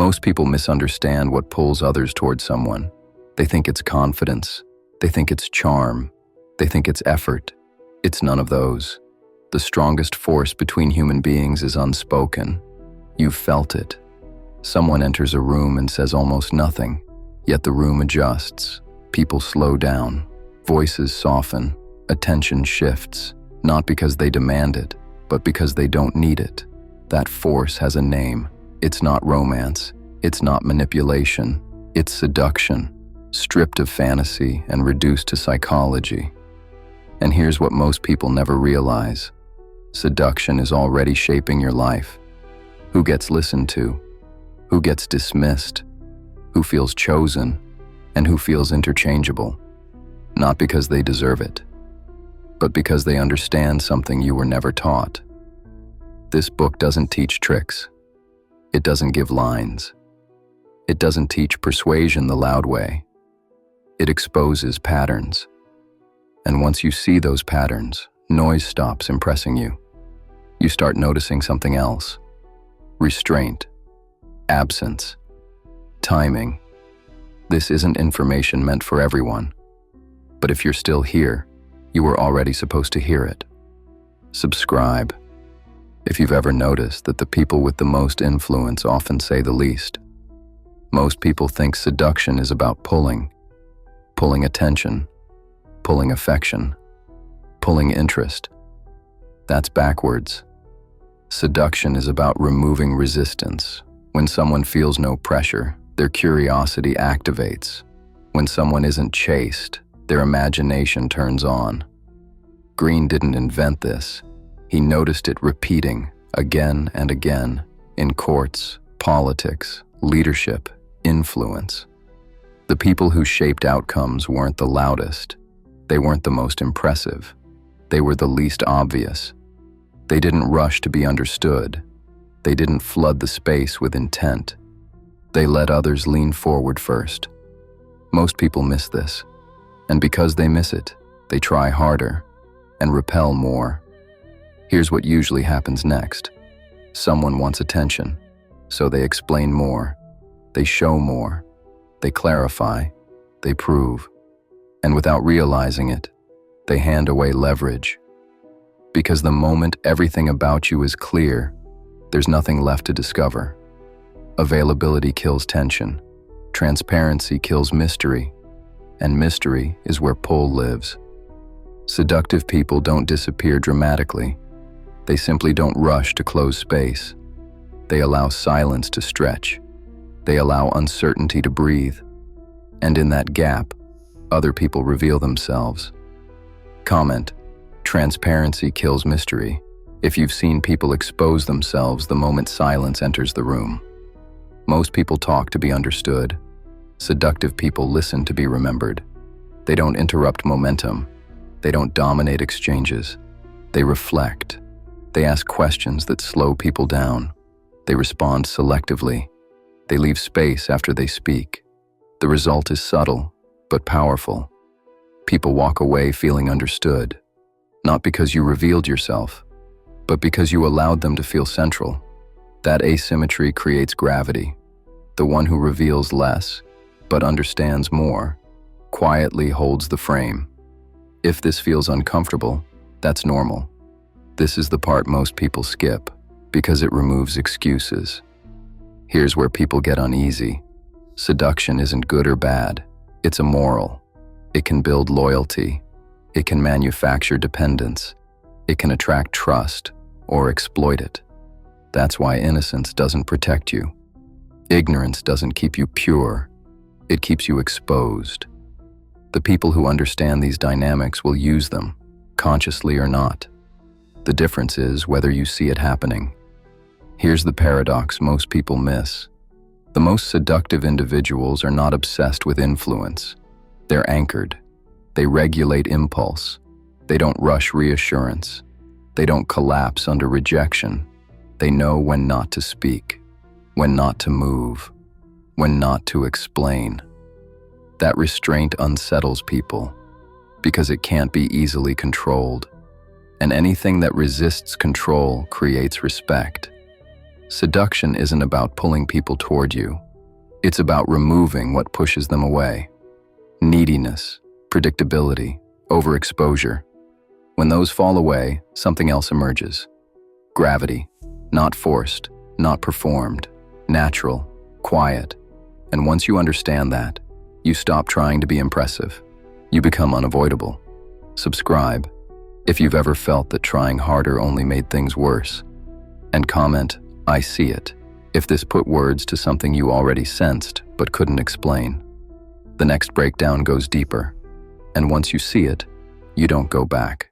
Most people misunderstand what pulls others towards someone. They think it's confidence. They think it's charm. They think it's effort. It's none of those. The strongest force between human beings is unspoken. You've felt it. Someone enters a room and says almost nothing, yet the room adjusts. People slow down. Voices soften. Attention shifts, not because they demand it, but because they don't need it. That force has a name. It's not romance. It's not manipulation. It's seduction, stripped of fantasy and reduced to psychology. And here's what most people never realize. Seduction is already shaping your life. Who gets listened to? Who gets dismissed? Who feels chosen? And who feels interchangeable? Not because they deserve it, but because they understand something you were never taught. This book doesn't teach tricks. It doesn't give lines. It doesn't teach persuasion the loud way. It exposes patterns. And once you see those patterns, noise stops impressing you. You start noticing something else. Restraint, absence, timing. This isn't information meant for everyone. But if you're still here, you were already supposed to hear it. Subscribe. If you've ever noticed that the people with the most influence often say the least. Most people think seduction is about pulling attention, pulling affection, pulling interest. That's backwards. Seduction is about removing resistance. When someone feels no pressure, their curiosity activates. When someone isn't chased, their imagination turns on. Greene didn't invent this. He noticed it repeating again and again in courts, politics, leadership, influence. The people who shaped outcomes weren't the loudest. They weren't the most impressive. They were the least obvious. They didn't rush to be understood. They didn't flood the space with intent. They let others lean forward first. Most people miss this. And because they miss it, they try harder and repel more. Here's what usually happens next. Someone wants attention, so they explain more. They show more. They clarify. They prove. And without realizing it, they hand away leverage. Because the moment everything about you is clear, there's nothing left to discover. Availability kills tension. Transparency kills mystery. And mystery is where pull lives. Seductive people don't disappear dramatically. They simply don't rush to close space. They allow silence to stretch. They allow uncertainty to breathe. And in that gap, other people reveal themselves. Comment: transparency kills mystery. If you've seen people expose themselves the moment silence enters the room. Most people talk to be understood. Seductive people listen to be remembered. They don't interrupt momentum. They don't dominate exchanges. They reflect. They ask questions that slow people down. They respond selectively. They leave space after they speak. The result is subtle, but powerful. People walk away feeling understood, not because you revealed yourself, but because you allowed them to feel central. That asymmetry creates gravity. The one who reveals less, but understands more, quietly holds the frame. If this feels uncomfortable, that's normal. This is the part most people skip, because it removes excuses. Here's where people get uneasy. Seduction isn't good or bad. It's immoral. It can build loyalty. It can manufacture dependence. It can attract trust or exploit it. That's why innocence doesn't protect you. Ignorance doesn't keep you pure. It keeps you exposed. The people who understand these dynamics will use them, consciously or not. The difference is whether you see it happening. Here's the paradox most people miss. The most seductive individuals are not obsessed with influence. They're anchored. They regulate impulse. They don't rush reassurance. They don't collapse under rejection. They know when not to speak, when not to move, when not to explain. That restraint unsettles people because it can't be easily controlled. And anything that resists control creates respect. Seduction isn't about pulling people toward you. It's about removing what pushes them away. Neediness, predictability, overexposure. When those fall away, something else emerges. Gravity, not forced, not performed, natural, quiet. And once you understand that, you stop trying to be impressive. You become unavoidable. Subscribe if you've ever felt that trying harder only made things worse. And comment, "I see it," if this put words to something you already sensed but couldn't explain. The next breakdown goes deeper, and once you see it, you don't go back.